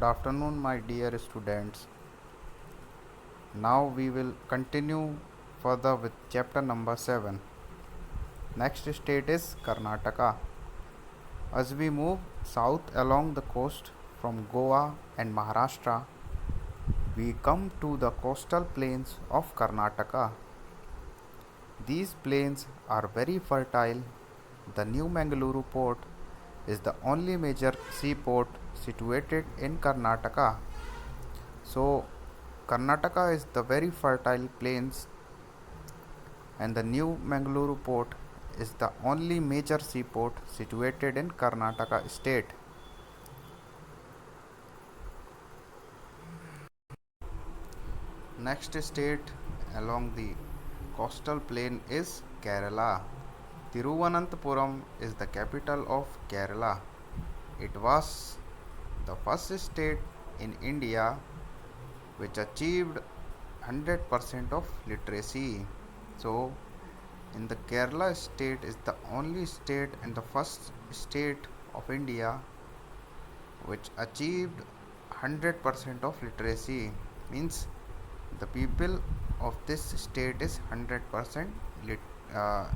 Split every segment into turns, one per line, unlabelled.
Good afternoon, my dear students. Now we will continue further with chapter number 7. Next state is Karnataka. As we move south along the coast from Goa and Maharashtra, we come to the coastal plains of Karnataka. These plains are very fertile. The New Mangaluru port is the only major seaport situated in Karnataka. So, Karnataka is the very fertile plains, and the New Mangaluru port is the only major seaport situated in Karnataka state. Next state along the coastal plain is Kerala. Thiruvananthapuram is the capital of Kerala. It was the first state in India which achieved 100% of literacy. So, in the Kerala state is the only state and the first state of India which achieved 100% of literacy. Means the people of this state is 100% lit, uh,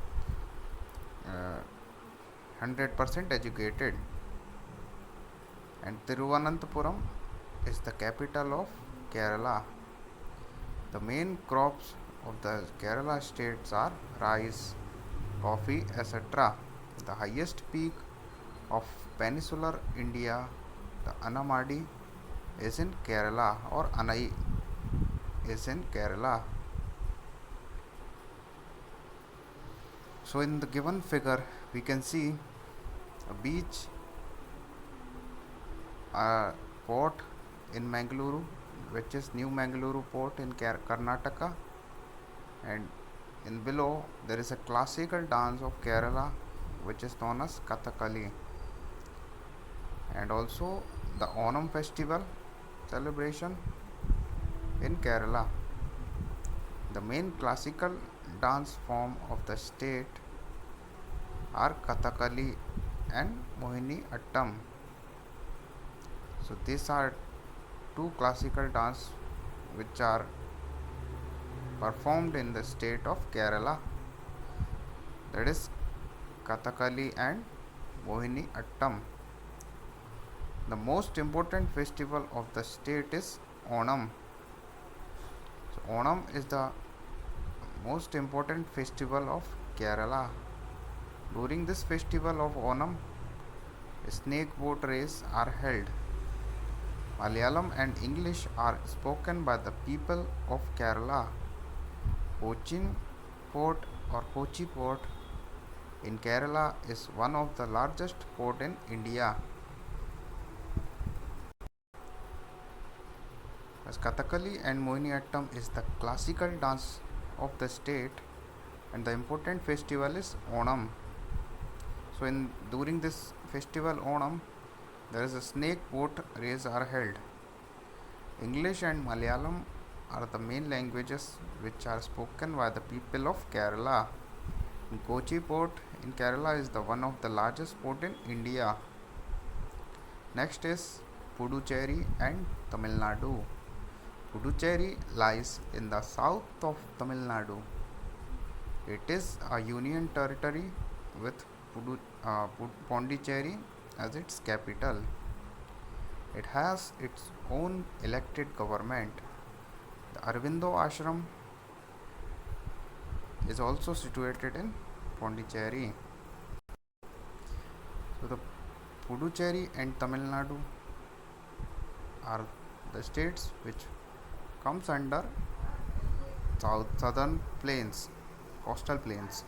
100% educated, and Thiruvananthapuram is the capital of Kerala. The main crops of the Kerala states are rice, coffee, etc. The highest peak of peninsular India, the Anamadi, is in Kerala, or Anai is in Kerala. So in the given figure we can see a beach, a port in Mangaluru, which is New Mangaluru port in Karnataka, and in below there is a classical dance of Kerala which is known as Kathakali, and also the Onam festival celebration in Kerala. The main classical dance form of the state are Kathakali and Mohini Attam. So these are two classical dance which are performed in the state of Kerala, that is Kathakali and Mohini Attam. The most important festival of the state is Onam. So Onam is the most important festival of Kerala. During this festival of Onam, snake boat race are held. Malayalam and English are spoken by the people of Kerala. Cochin port or Kochi port in Kerala is one of the largest port in India. As Kathakali and Mohiniyattam is the classical dance of the state, and the important festival is Onam. So during this festival Onam, there is a snake boat race are held. English and Malayalam are the main languages which are spoken by the people of Kerala. Kochi port in Kerala is the one of the largest port in India. Next is Puducherry and Tamil Nadu. Puducherry lies in the south of Tamil Nadu. It is a union territory with Pondicherry as its capital. It has its own elected government. The Aurobindo Ashram is also situated in Pondicherry. So the Puducherry and Tamil Nadu are the states which comes under southern plains, coastal plains.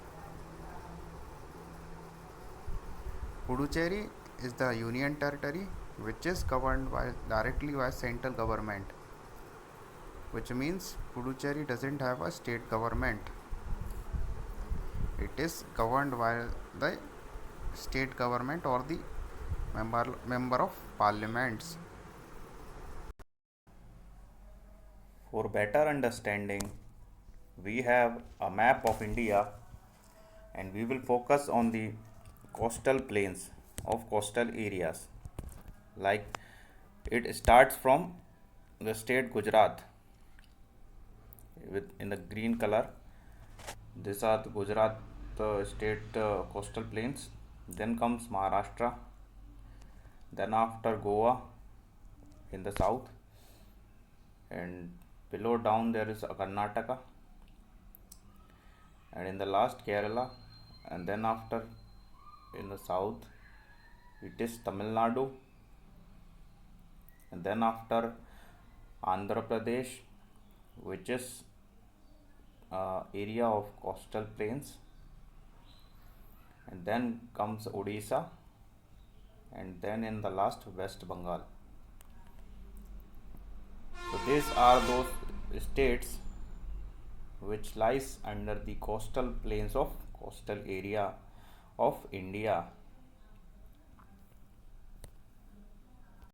Puducherry is the union territory which is governed directly by central government, which means Puducherry doesn't have a state government. It is governed by the state government or the member of parliaments.
For better understanding, we have a map of India and we will focus on the coastal plains of coastal areas like It starts from the state Gujarat with in the green color. These are the Gujarat state coastal plains. Then comes Maharashtra. Then after Goa in the south, and below down there is Karnataka, and in the last Kerala, and then after in the south it is Tamil Nadu, and then after Andhra Pradesh, which is area of coastal plains, and then comes Odisha, and then in the last West Bengal. So these are those states which lies under the coastal plains of coastal area of India.